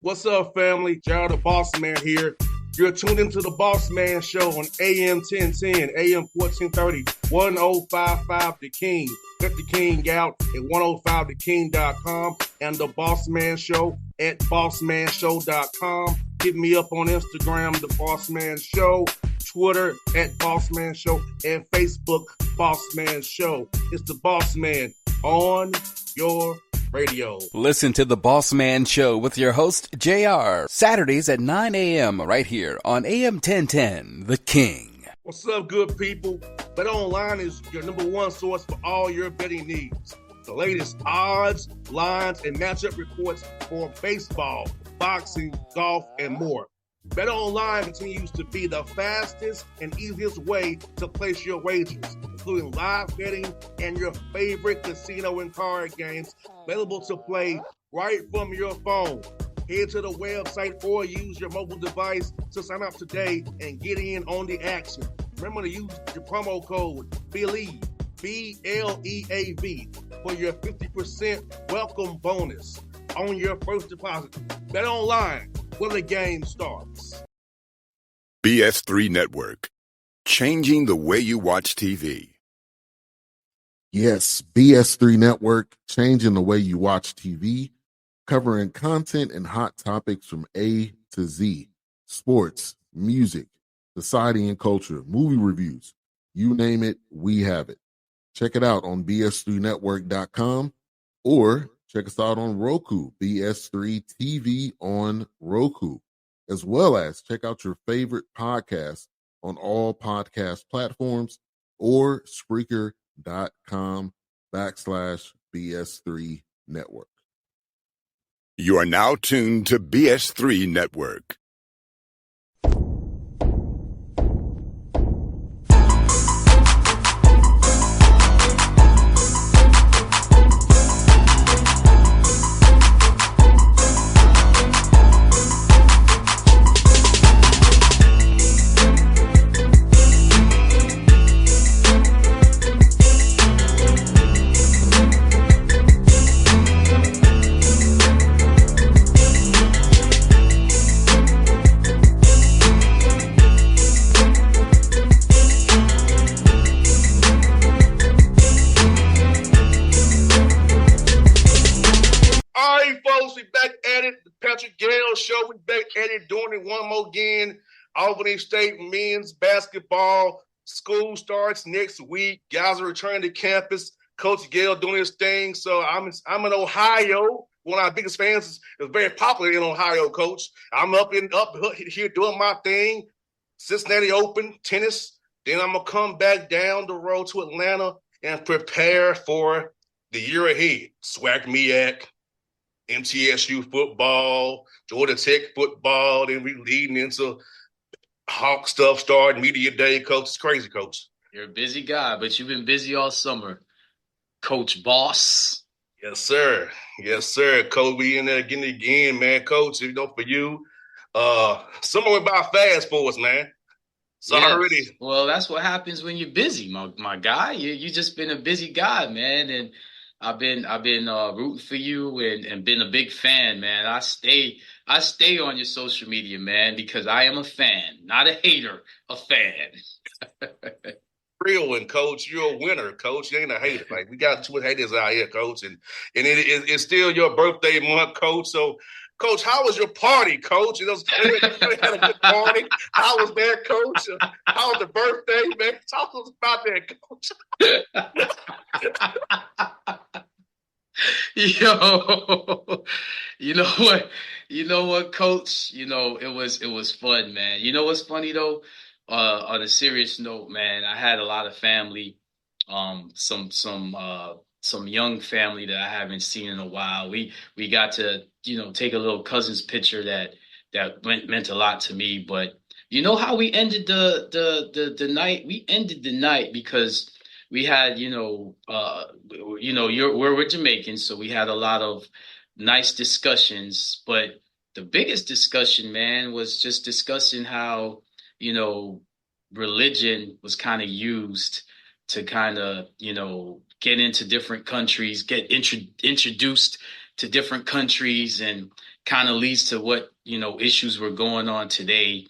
What's up, family? Gerald the Bossman here. You're tuned into the Bossman Show on AM 1010, AM 1430, 1055 The King. Let the King out at 105theking.com and the Bossman Show at bossmanshow.com. Hit me up on Instagram, The Bossman Show, Twitter at Bossman Show, and Facebook, Bossman Show. It's the Bossman on your radio. Listen to the Bossman Show with your host, JR, Saturdays at 9 a.m. right here on AM 1010, The King. What's up, good people? BetOnline is your number one source for all your betting needs. The latest odds, lines, and matchup reports for baseball, boxing, golf, and more. BetOnline continues to be the fastest and easiest way to place your wagers, including live betting and your favorite casino and card games available to play right from your phone. Head to the website or use your mobile device to sign up today and get in on the action. Remember to use your promo code BELIEVE, BLEAV, for your 50% welcome bonus on your first deposit. BetOnline, where the game starts. BS3 Network, changing the way you watch TV. Yes, BS3 Network, changing the way you watch TV, covering content and hot topics from A to Z, sports, music, society and culture, movie reviews, you name it, we have it. Check it out on bs3network.com or check us out on Roku, BS3 TV on Roku, as well as check out your favorite podcast on all podcast platforms or Spreaker.com/BS3 Network. You are now tuned to BS3 Network. Gayle show. We back at it, doing it one more again. Albany State men's basketball school starts next week. Guys are returning to campus. Coach Gayle doing his thing. So I'm in Ohio. One of our biggest fans is very popular in Ohio, Coach. I'm up here doing my thing. Cincinnati Open tennis. Then I'm gonna come back down the road to Atlanta and prepare for the year ahead. SWAC MEAC, MTSU football, Georgia Tech football, then we leading into Hawk stuff starting, media day, Coach. It's crazy, Coach. You're a busy guy, but you've been busy all summer. Coach Boss. Yes, sir. Yes, sir. Coach, we in there getting it again, man. Coach, for you, summer went by fast for us, man. So yes. Already. Well, that's what happens when you're busy, my guy. You just been a busy guy, man, and I've been rooting for you and been a big fan, man. I stay on your social media, man, because I am a fan, not a hater, a fan. Real one, Coach. You're a winner, Coach. You ain't a hater. Like, we got two haters out here, Coach, and it's still your birthday month, Coach. So, Coach, how was your party, Coach? You had a good party. How was that, Coach? How was the birthday, man? Talk to us about that, Coach. Yo, you know what, Coach? It was fun, man. You know what's funny though? On a serious note, man, I had a lot of family, some young family that I haven't seen in a while. We got to, take a little cousin's picture that meant a lot to me. But you know how we ended the night? We ended the night because we had, we're Jamaicans, so we had a lot of nice discussions. But the biggest discussion, man, was just discussing how, religion was kind of used to kind of, get into different countries, get introduced to different countries. And, kind of leads to what, issues were going on today.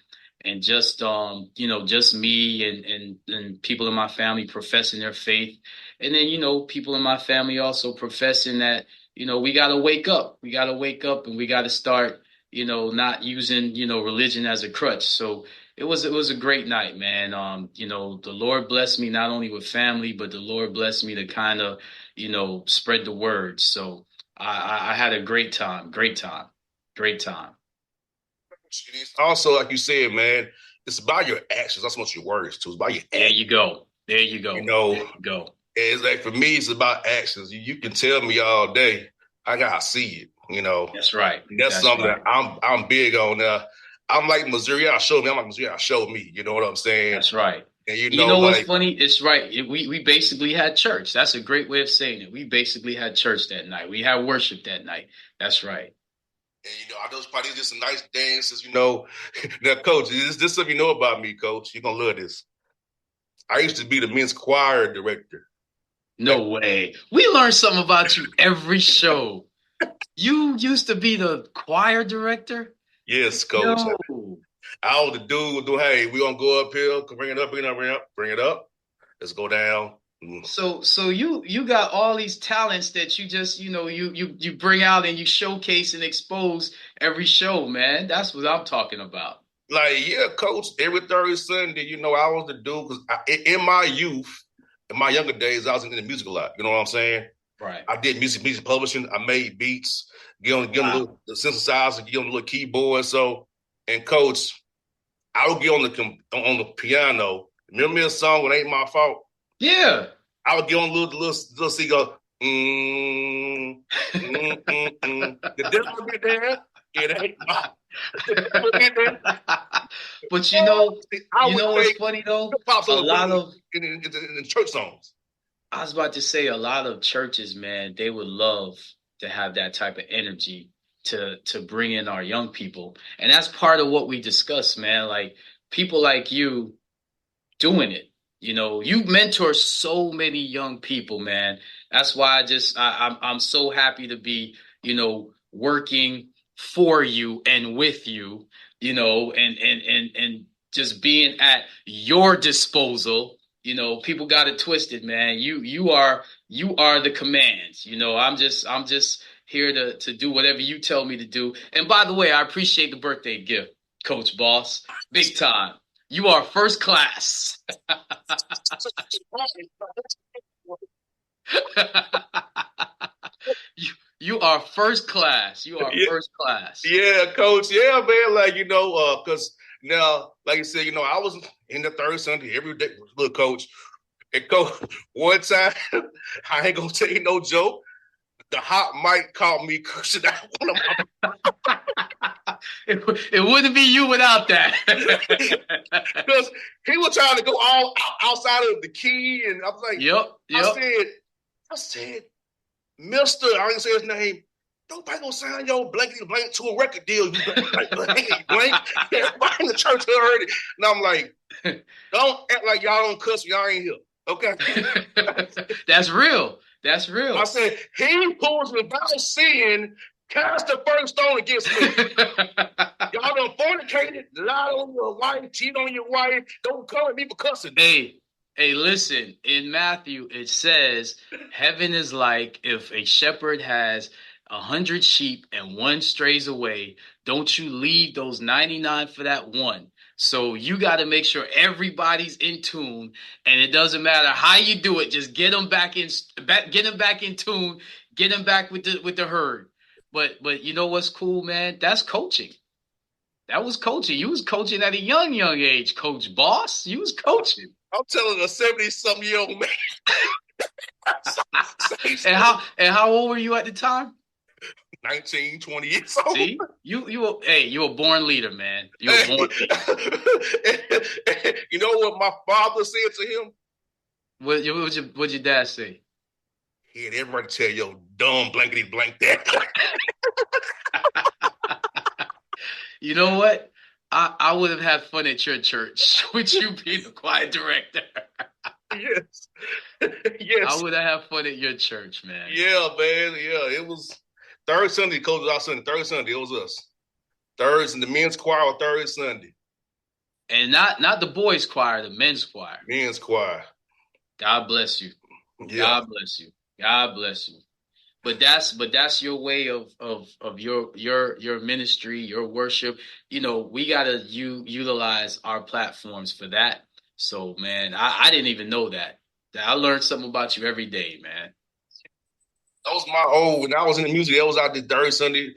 And just, just me and people in my family professing their faith. And then, people in my family also professing that, we got to wake up. We got to wake up and we got to start, not using, religion as a crutch. So it was a great night, man. The Lord blessed me not only with family, but the Lord blessed me to kind of, spread the word. So I had a great time, great time, great time. It's also, like you said, man, it's about your actions, not so much your words, too. It's about your There actions. you go. There you go. You know, There you go. it's like for me, it's about actions. You can tell me all day, I gotta see it. That's right. That's That's something right. that I'm big on. I'm like Missouri, I show me. I'm like Missouri, I show me. You know what I'm saying? That's right. And You know what's like, funny? It's right. We basically had church. That's a great way of saying it. We basically had church that night. We had worship that night. That's right. and I know it's probably just some nice dances. Now, coach, this stuff you know about me, coach. You're gonna love this. I used to be the men's choir director. No way. We learn something about you every show. You used to be the choir director? Yes, coach. Yo. I was the dude who do, hey, we gonna go up here, bring it up, bring it up, bring it up, bring it up. Let's go down. So you got all these talents that you just, you bring out and you showcase and expose every show, man. That's what I'm talking about. Like, yeah, coach, every Thursday, Sunday, I was the dude because in my youth, in my younger days, I was in the music a lot. You know what I'm saying? Right. I did music publishing. I made beats, get on Wow. the synthesizer, get on the little keyboard. So, and coach, I would get on the piano. Remember a song when Ain't My Fault? Yeah. I would get on little see go, mm, The devil be there. It ain't my the devil be there. But I would what's make funny though? hip hop A songs lot of in church songs. I was about to say a lot of churches, man, they would love to have that type of energy to bring in our young people. And that's part of what we discuss, man. Like people like you doing it. You mentor so many young people, man. That's why I'm so happy to be, working for you and with you, and just being at your disposal. People got it twisted, man. You are the commands. I'm just here to do whatever you tell me to do. And by the way, I appreciate the birthday gift, Coach Boss. Big time. You are first class. you you are first class. You are Yeah, first class. yeah, coach. Yeah, man. Like, because now, like you said, I was in the third Sunday every day. Look, coach. And coach, one time, I ain't gonna tell you no joke. The hot mic caught me cursing out one of my It wouldn't be you without that. because he was trying to go all outside of the key, and I was like, Yep. I said, Mister, I didn't say his name. Nobody gonna sign your blankety blank to a record deal. You blankety blank. Everybody in the church heard it, and I'm like, don't act like y'all don't cuss. Y'all ain't here, okay? That's real. That's real. I said, he who is without sin cast the first stone against me. Y'all done fornicated, lied on your wife, cheat on your wife. Don't come at me for cussing. Hey, listen. In Matthew, it says, heaven is like if a shepherd has 100 sheep and one strays away. Don't you leave those 99 for that one. So you got to make sure everybody's in tune, and it doesn't matter how you do it. Just get them back in tune. Get them back with the herd. But you know what's cool, man? That's coaching. That was coaching. You was coaching at a young age, Coach Boss. You was coaching. I'm telling a 70-something-year-old man. And how old were you at the time? 19, 20 years old. See, you a born leader, man. You a born leader. You know what my father said to him? What'd your dad say? He had everybody tell your dumb blankety blank that. You know what? I would have had fun at your church with you being the choir director. Yes. I would have had fun at your church, man. Yeah, man. Yeah, it was. Third Sunday, coach was our Sunday. Third Sunday, it was us. Thirds and the men's choir were third Sunday. And not the boys' choir, the men's choir. Men's choir. God bless you. Yeah. God bless you. God bless you. But that's your way of your ministry, your worship. You know, we gotta utilize our platforms for that. So man, I didn't even know that. I learned something about you every day, man. That was my old, when I was in the music, that was out there third Sunday.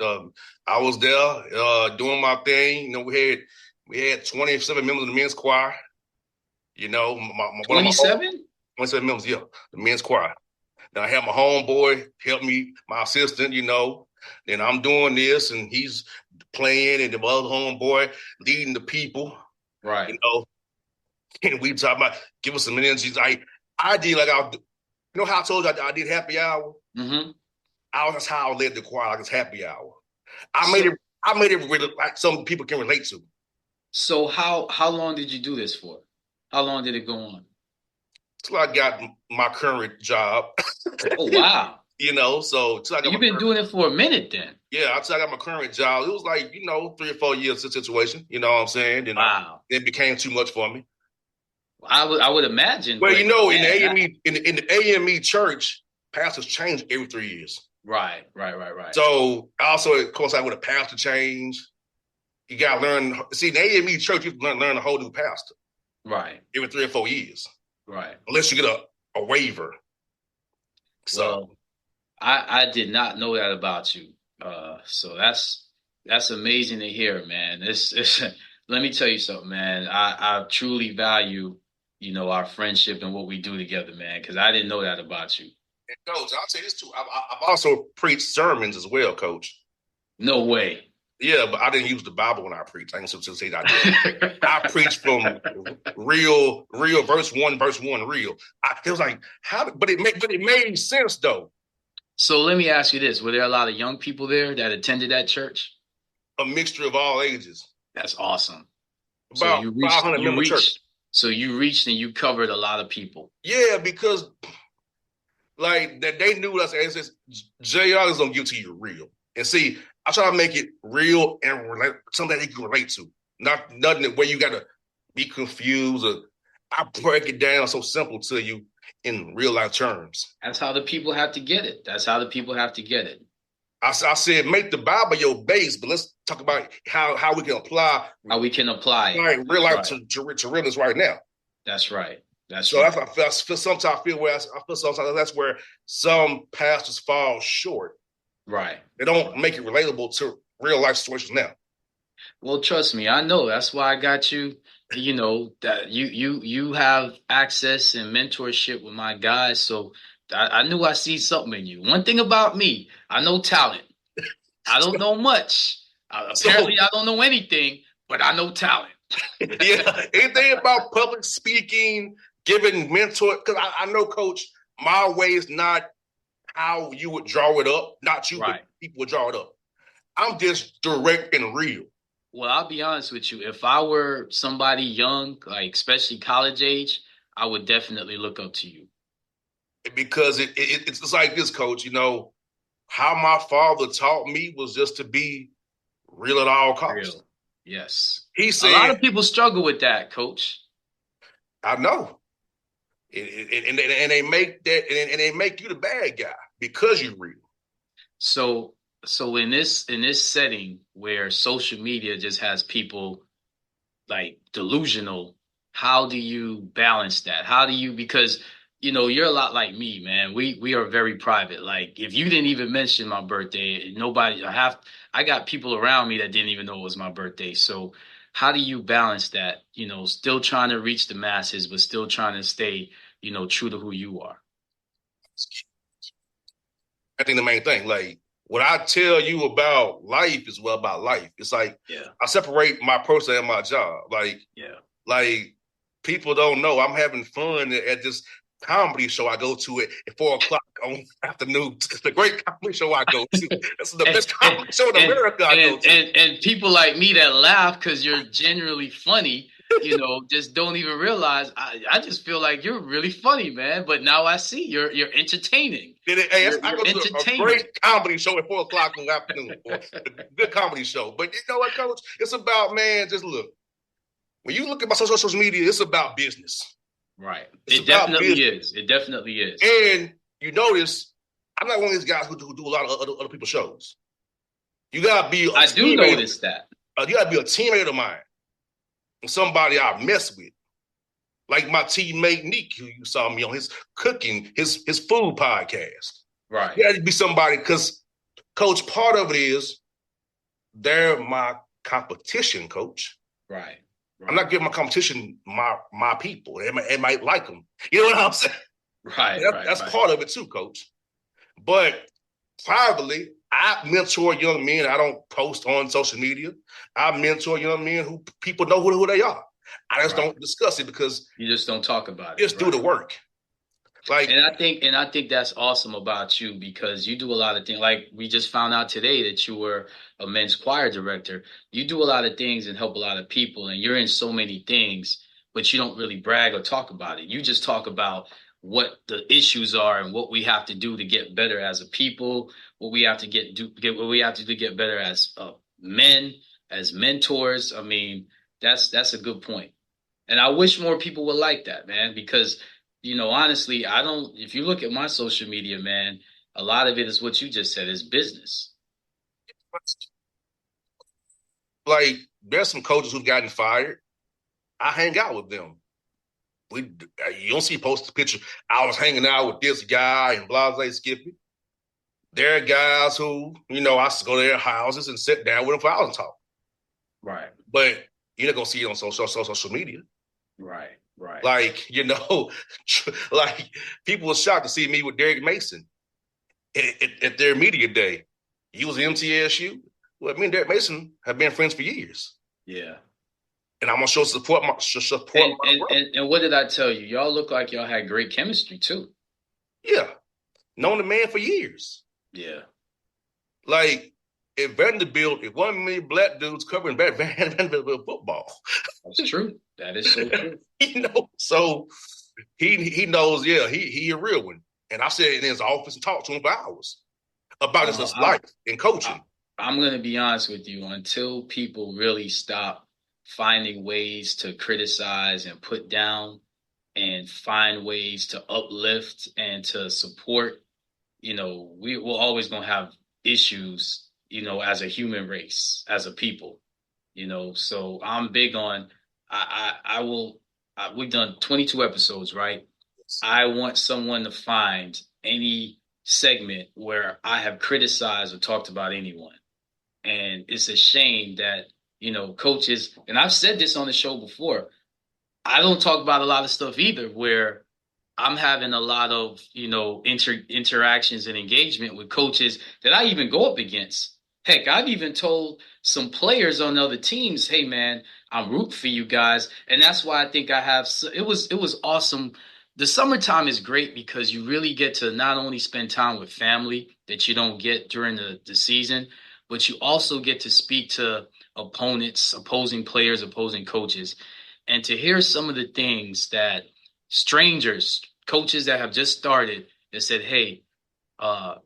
I was there doing my thing. You know, we had 27 members of the men's choir. You know, 27? 27 members, yeah, the men's choir. Then I had my homeboy help me, my assistant, you know. Then I'm doing this and he's playing and the other homeboy leading the people. Right. You know, and we talk about give us some energy. I did like you know how I told you I did happy hour? Mm-hmm. That's how I led the choir, like it's happy hour. I made it really, like some people can relate to. So how long did you do this for? How long did it go on? Till I got my current job. Oh wow. You know, so You've been doing it for a minute then. Yeah, until I got my current job. It was like, you know, 3 or 4 years of situation. You know what I'm saying? And wow. It became too much for me. I would imagine. Well, you know, in the AME church, pastors change every 3 years. Right. So also, of course, with a pastor change, you got to learn. See, in the AME church, you learn a whole new pastor. Right. Every 3 or 4 years. Right. Unless you get a waiver. So well, I did not know that about you. So that's amazing to hear, man. It's let me tell you something, man. I truly value, you know, our friendship and what we do together, man, because I didn't know that about you. And Coach, I'll tell you this too. I've also preached sermons as well, Coach. No way. Yeah, but I didn't use the Bible when I preached. I didn't say that I did. I preached from real verse one, real. It was like but it made sense though. So let me ask you this: were there a lot of young people there that attended that church? A mixture of all ages. That's awesome. About 500 member church. So you reached and you covered a lot of people. Yeah, because like that they knew us as JR is gonna give to you real. And see, I try to make it real and something that you can relate to. Nothing where you gotta be confused or I break it down so simple to you in real life terms. That's how the people have to get it. I said make the Bible your base, but let's talk about how we can apply it. Real life to realness right now. That's right. So right. That's I feel sometimes that's where some pastors fall short. Right. They don't make it relatable to real life situations now. Well, trust me, I know. That's why I got you. You know that you have access and mentorship with my guys. So I knew I see something in you. One thing about me, I know talent. I don't know much. Apparently, I don't know anything, but I know talent. Yeah, anything about public speaking, giving mentor. Because I know, Coach, my way is not how you would draw it up. Not you, right. But people would draw it up. I'm just direct and real. Well, I'll be honest with you. If I were somebody young, like especially college age, I would definitely look up to you. Because it's like this, Coach. You know, how my father taught me was just to be real at all costs. Real. Yes. He said, a lot of people struggle with that, Coach. I know. And they make that and they make you the bad guy because you're real. So in this setting where social media just has people like delusional, how do you balance that? Because you know, you're a lot like me, man. We are very private. Like if you didn't even mention my birthday, I got people around me that didn't even know it was my birthday. So how do you balance that? You know, still trying to reach the masses, but still trying to stay, you know, true to who you are. I think the main thing, like what I tell you about life is about life. It's like I separate my person and my job. Like people don't know I'm having fun at this comedy show I go to at 4:00 on afternoon. It's the great comedy show I go to. It's the best comedy show in America I go to. And people like me that laugh because you're genuinely funny. just don't even realize. I just feel like you're really funny, man. But now I see you're entertaining. I go to a great comedy show at 4:00 in the afternoon, boy. A good comedy show. But you know what, Coach? It's about, man, just look. When you look at my social media, it's about business. Right. It's it definitely is. It definitely is. And you notice, I'm not one of these guys who do a lot of other people's shows. You gotta be. I do notice that. You gotta be a teammate of mine, and somebody I mess with, like my teammate Nick, who you saw me on his cooking, his food podcast. Right. You gotta be somebody, because, Coach, part of it is they're my competition, Coach. Right. I'm not giving my competition my people. They might like them. You know what I'm saying? Right. That's part of it too, Coach. But privately, I mentor young men. I don't post on social media. I mentor young men who people know who they are. I just don't discuss it because you just don't talk about it. Just do the work. And I think that's awesome about you, because you do a lot of things. Like we just found out today that you were a men's choir director. You do a lot of things and help a lot of people, and you're in so many things, but you don't really brag or talk about it. You just talk about what the issues are and what we have to do to get better as a people, what we have to what we have to do to get better as men, as mentors. I mean, that's a good point. And I wish more people would like that, man, because honestly, if you look at my social media, man, a lot of it is what you just said, is business. Like, there's some coaches who've gotten fired. I hang out with them. You don't see posted picture. I was hanging out with this guy and blase Skippy. There are guys who, I used to go to their houses and sit down with them for hours and talk. Right. But you're not going to see it on social media. Right. Like, like people were shocked to see me with Derek Mason at their media day. He was in MTSU. Well, me and Derek Mason have been friends for years. Yeah. And I'm going to show support. And what did I tell you? Y'all look like y'all had great chemistry too. Yeah. Known the man for years. Yeah. Like, at Vanderbilt, if one of many black dudes covering Vanderbilt football. That's true. That is so true. So he knows, he a real one. And I sat in his office and talked to him for hours about his life and coaching. I'm going to be honest with you. Until people really stop finding ways to criticize and put down and find ways to uplift and to support, we're always going to have issues, as a human race, as a people, so I'm big on, we've done 22 episodes, right? I want someone to find any segment where I have criticized or talked about anyone. And it's a shame that, coaches, and I've said this on the show before, I don't talk about a lot of stuff either, where I'm having a lot of, interactions and engagement with coaches that I even go up against. Heck, I've even told some players on other teams, hey, man, I'm rooting for you guys. And that's why I think it was awesome. The summertime is great because you really get to not only spend time with family that you don't get during the season, but you also get to speak to opponents, opposing players, opposing coaches, and to hear some of the things that strangers, coaches that have just started, that said, hey,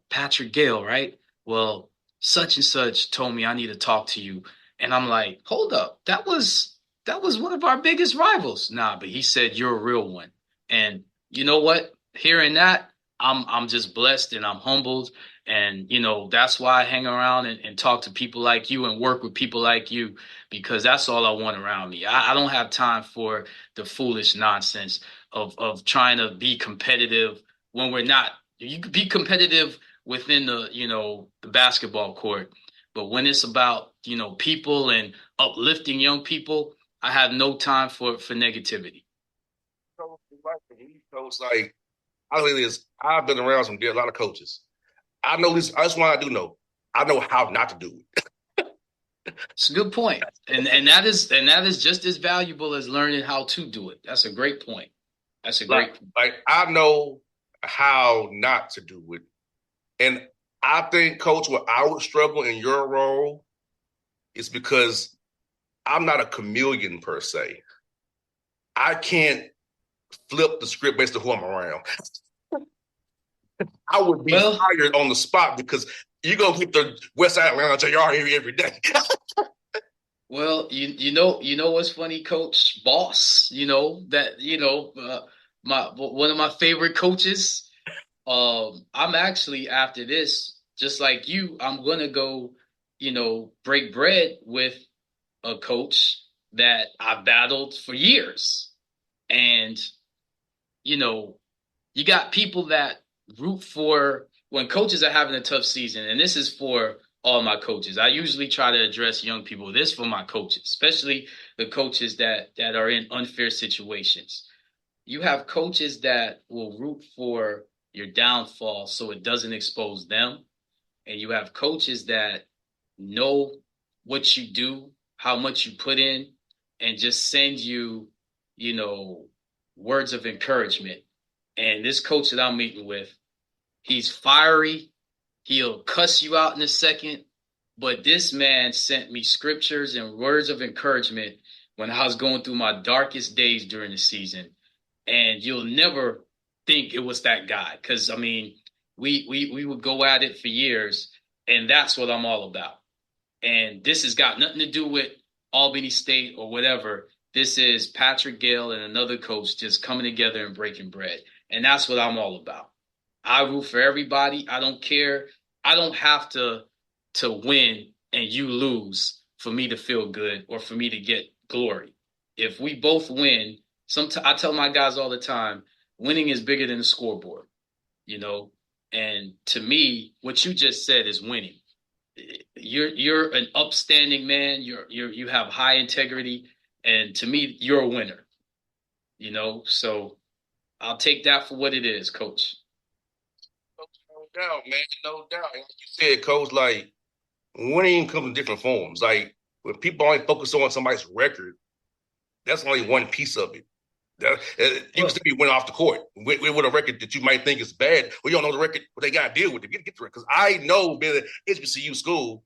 Patrick Gayle, right? Well, such and such told me I need to talk to you. And I'm like, hold up, that was one of our biggest rivals. Nah, but he said you're a real one. And you know what? Hearing that, I'm just blessed and I'm humbled. And, that's why I hang around and talk to people like you and work with people like you, because that's all I want around me. I don't have time for the foolish nonsense of trying to be competitive when we're not. You could be competitive within the basketball court, but when it's about, people and uplifting young people, I have no time for negativity. Like, I've been around a lot of coaches. I know this. That's why I do know. I know how not to do it. It's a good point, and that is just as valuable as learning how to do it. That's a great point. That's a great point. Like, I know how not to do it, and I think, Coach, what I would struggle in your role is because I'm not a chameleon per se. I can't flip the script based on who I'm around. I would be fired on the spot because you're gonna keep the West Side Atlanta JR every day. Well, you know what's funny, Coach Boss. My one of my favorite coaches. I'm actually after this, just like you, I'm gonna go, break bread with a coach that I battled for years, and you know, you got people that root for when coaches are having a tough season, and this is for all my coaches. I usually try to address young people. This for my coaches, especially the coaches that are in unfair situations. You have coaches that will root for your downfall so it doesn't expose them, and you have coaches that know what you do, how much you put in, and just send you, you know, words of encouragement. And this coach that I'm meeting with, he's fiery. He'll cuss you out in a second. But this man sent me scriptures and words of encouragement when I was going through my darkest days during the season. And you'll never think it was that guy. Because, I mean, we would go at it for years. And that's what I'm all about. And this has got nothing to do with Albany State or whatever. This is Patrick Gayle and another coach just coming together and breaking bread. And that's what I'm all about. I root for everybody. I don't care. I don't have to win and you lose for me to feel good or for me to get glory. If we both win, I tell my guys all the time, winning is bigger than the scoreboard, you know? And to me, what you just said is winning. You're an upstanding man. You have high integrity, and to me, you're a winner. You know, so I'll take that for what it is, Coach. No doubt, man. No doubt. And like you said, Coach, like winning comes in different forms. Like when people only focus on somebody's record, that's only one piece of it. You can still be winning off the court with a record that you might think is bad. Well, you don't know the record, but they got to deal with it. Get the record. Because I know being at HBCU school,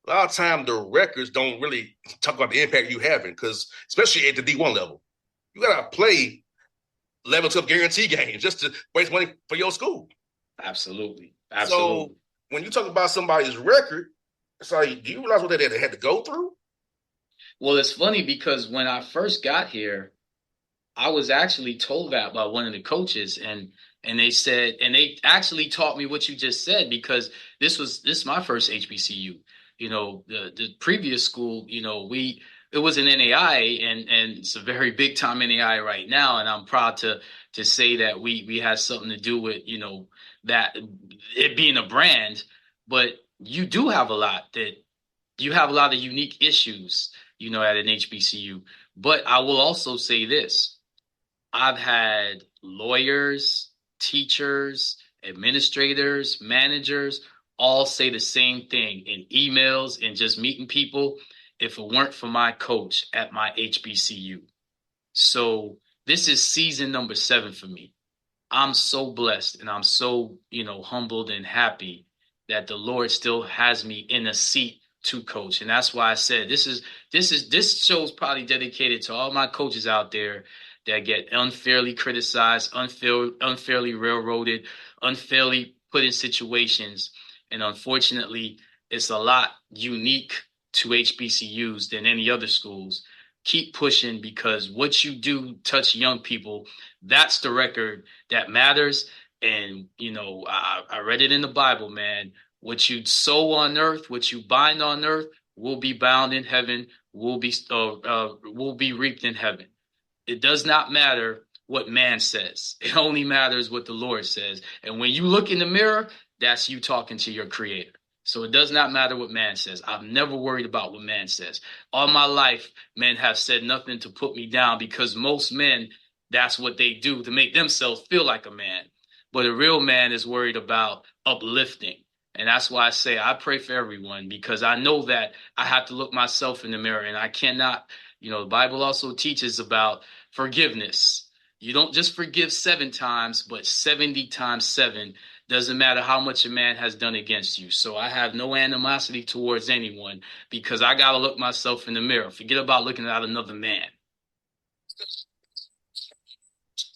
a lot of time the records don't really talk about the impact you having. Because especially at the D1 level, you got to play level 12 guarantee games just to waste money for your school. Absolutely. So when you talk about somebody's record, it's like, do you realize what they had to go through? Well, it's funny because when I first got here, I was actually told that by one of the coaches, and they said, and they actually taught me what you just said, because this is my first HBCU. You know, the previous school, you know, it was an NAI, and it's a very big time NAI right now, and I'm proud to say that we had something to do with, you know, that it being a brand. But you do have a lot of unique issues, you know, at an HBCU. But I will also say this. I've had lawyers, teachers, administrators, managers all say the same thing in emails and just meeting people if it weren't for my coach at my HBCU. So this is season number 7 for me. I'm so blessed and I'm so, you know, humbled and happy that the Lord still has me in a seat to coach. And that's why I said this show's probably dedicated to all my coaches out there that get unfairly criticized, unfairly railroaded, unfairly put in situations. And unfortunately, it's a lot unique to HBCUs than any other schools. Keep pushing, because what you do touch young people. That's the record that matters. And, you know, I read it in the Bible, man. What you sow on earth, what you bind on earth, will be bound in heaven, will be reaped in heaven. It does not matter what man says. It only matters what the Lord says. And when you look in the mirror, that's you talking to your creator. So it does not matter what man says. I've never worried about what man says. All my life, men have said nothing to put me down, because most men, that's what they do to make themselves feel like a man. But a real man is worried about uplifting. And that's why I say I pray for everyone, because I know that I have to look myself in the mirror, and I cannot, you know, the Bible also teaches about forgiveness. You don't just forgive 7 times, but 70 times 7. Doesn't matter how much a man has done against you. So I have no animosity towards anyone, because I got to look myself in the mirror. Forget about looking at another man.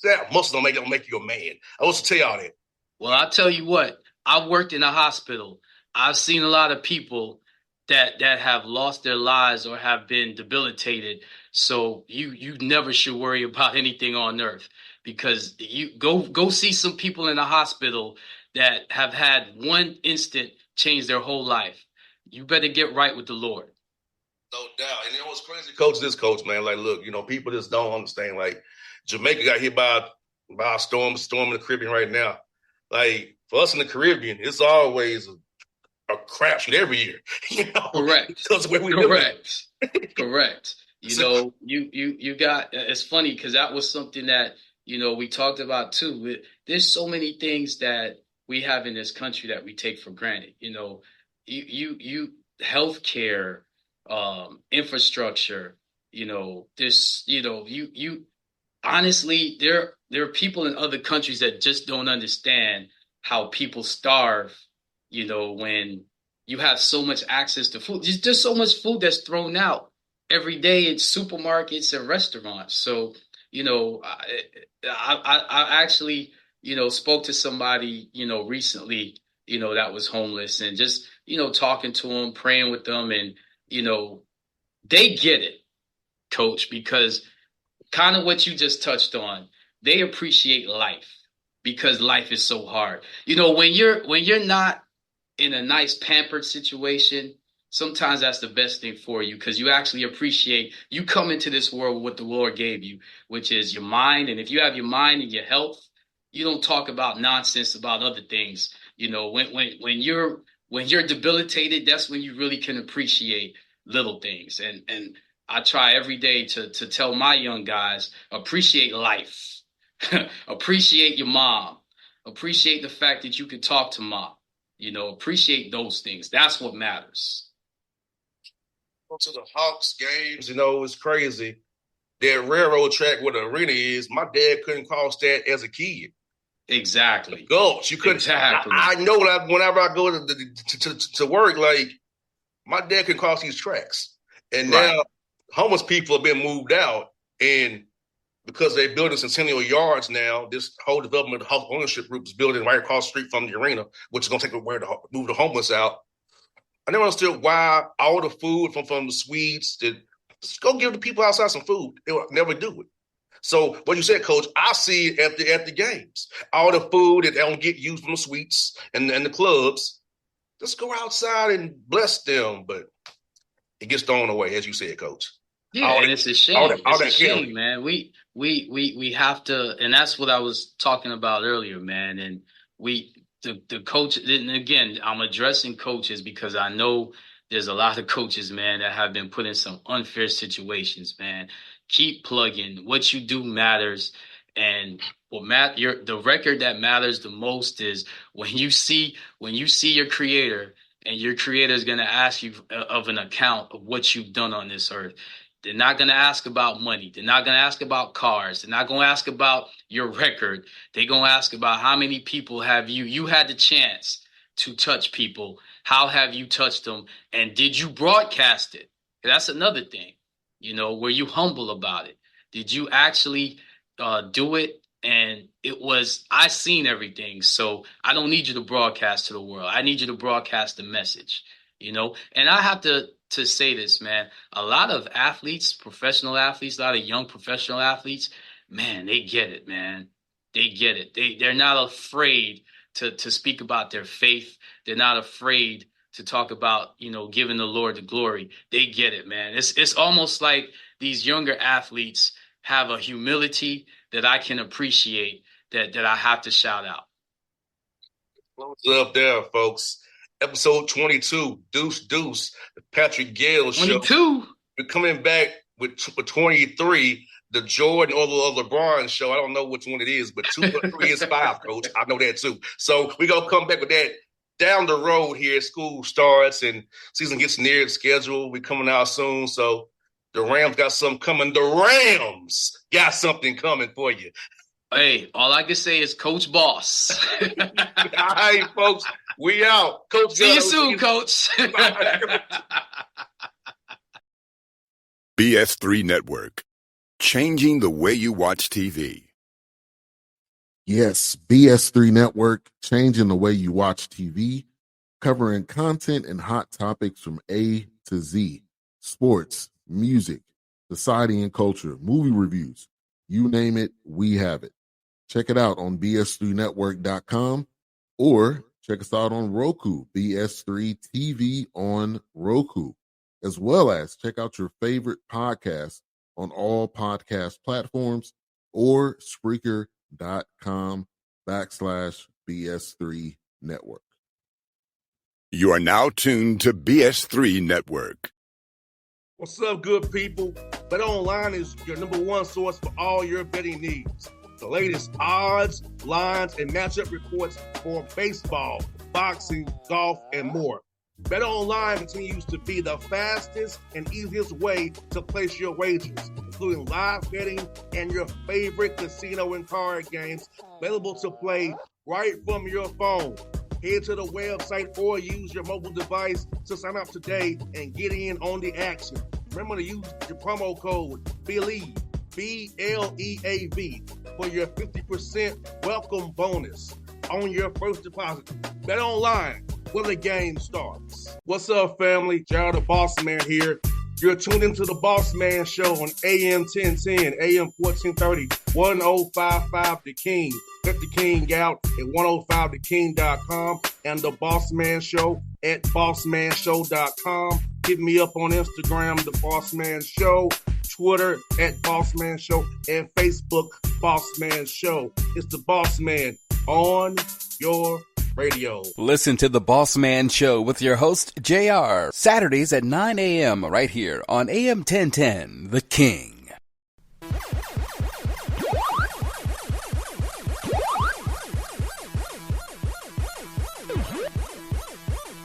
that muscle don't make you a man. I want to tell y'all that. Well, I'll tell you what, I've worked in a hospital. I've seen a lot of people that have lost their lives or have been debilitated. So you never should worry about anything on earth, because you go see some people in the hospital that have had one instant change their whole life. You better get right with the Lord. No doubt. And you know what's crazy, coach? This coach, man, like, look, people just don't understand. Like, Jamaica got hit by a storm in the Caribbean right now. Like, for us in the Caribbean, it's always a crapshoot every year. Correct. Because where we Correct. Correct. You got, it's funny because that was something that, we talked about too. There's so many things that we have in this country that we take for granted. Healthcare, infrastructure, you honestly, there are people in other countries that just don't understand how people starve, when you have so much access to food. There's just so much food that's thrown out every day in supermarkets and restaurants. So, I actually, spoke to somebody, recently, that was homeless, and just, talking to them, praying with them, and, they get it, coach, because kind of what you just touched on, they appreciate life because life is so hard. When you're not in a nice pampered situation, sometimes that's the best thing for you, because you actually appreciate, you come into this world with what the Lord gave you, which is your mind. And if you have your mind and your health, you don't talk about nonsense about other things. When you're debilitated, that's when you really can appreciate little things. And I try every day to tell my young guys, appreciate life, appreciate your mom, appreciate the fact that you can talk to mom, appreciate those things. That's what matters. Go to the Hawks games, it's crazy. That railroad track where the arena is, my dad couldn't cross that as a kid. Exactly. Gulch, you couldn't. Exactly. I know that whenever I go to work, like, my dad can cross these tracks. And now homeless people have been moved out, and because they're building Centennial Yards now, this whole development of the house ownership group is building right across the street from the arena, which is going to take away to move the homeless out. I never understood why all the food from the Swedes, just go give the people outside some food. They will never do it. So what you said, Coach, I see it at the games. All the food that they don't get used from the suites and the clubs, just go outside and bless them. But it gets thrown away, as you said, Coach. Yeah, and it's a shame. It's a shame, man. We have to, and that's what I was talking about earlier, man. And the coach, and again, I'm addressing coaches because I know there's a lot of coaches, man, that have been put in some unfair situations, man. Keep plugging. What you do matters. And the record that matters the most is when you see your creator, and your creator is going to ask you of an account of what you've done on this earth. They're not going to ask about money. They're not going to ask about cars. They're not going to ask about your record. They're going to ask about how many people have you had the chance to touch people. How have you touched them? And did you broadcast it? That's another thing. Were you humble about it? Did you actually do it? And I seen everything. So I don't need you to broadcast to the world. I need you to broadcast the message, and I have to say this, man. A lot of athletes, professional athletes, a lot of young professional athletes, man, they get it, man. They get it. They're not afraid to speak about their faith. They're not afraid to talk about, giving the Lord the glory. They get it, man. It's almost like these younger athletes have a humility that I can appreciate, that I have to shout out. Close up there, folks. Episode 22, Deuce, the Patrick Gayle Show. 22. We're coming back with 23, the Jordan or the LeBron Show. I don't know which one it is, but 2 or 3 is 5, Coach. I know that too. So we're going to come back with that down the road here. School starts and season gets near the schedule. We're coming out soon. So the Rams got something coming. The Rams got something coming for you. Hey, all I can say is Coach Boss. All right, folks. We out. Coach. See you soon, Coach. BS3 Network. Changing the way you watch TV. Yes, BS3 Network, changing the way you watch TV, covering content and hot topics from A to Z. Sports, music, society and culture, movie reviews. You name it, we have it. Check it out on bs3network.com or check us out on Roku, BS3 TV on Roku, as well as check out your favorite podcast on all podcast platforms or Spreaker.com/BS3 Network. You are now tuned to BS3 Network. What's up, good people? Bet Online is your number one source for all your betting needs. The latest odds, lines, and matchup reports for baseball, boxing, golf, and more. Bet Online continues to be the fastest and easiest way to place your wagers, including live betting and your favorite casino and card games available to play right from your phone. Head to the website or use your mobile device to sign up today and get in on the action. Remember to use your promo code BELIEVE, BLEAV, for your 50% welcome bonus on your first deposit. Bet Online, where the game starts. What's up, family? Jared the Bossman here. You're tuned into the Bossman Show on AM 1010, AM 1430, 1055 The King. Check The King out at 105theking.com and the Bossman Show at bossmanshow.com. Hit me up on Instagram, The Bossman Show, Twitter at Bossman Show, and Facebook, Bossman Show. It's the Bossman on your radio. Listen to The Bossman Show with your host, JR, Saturdays at 9 a.m. right here on AM 1010, The King.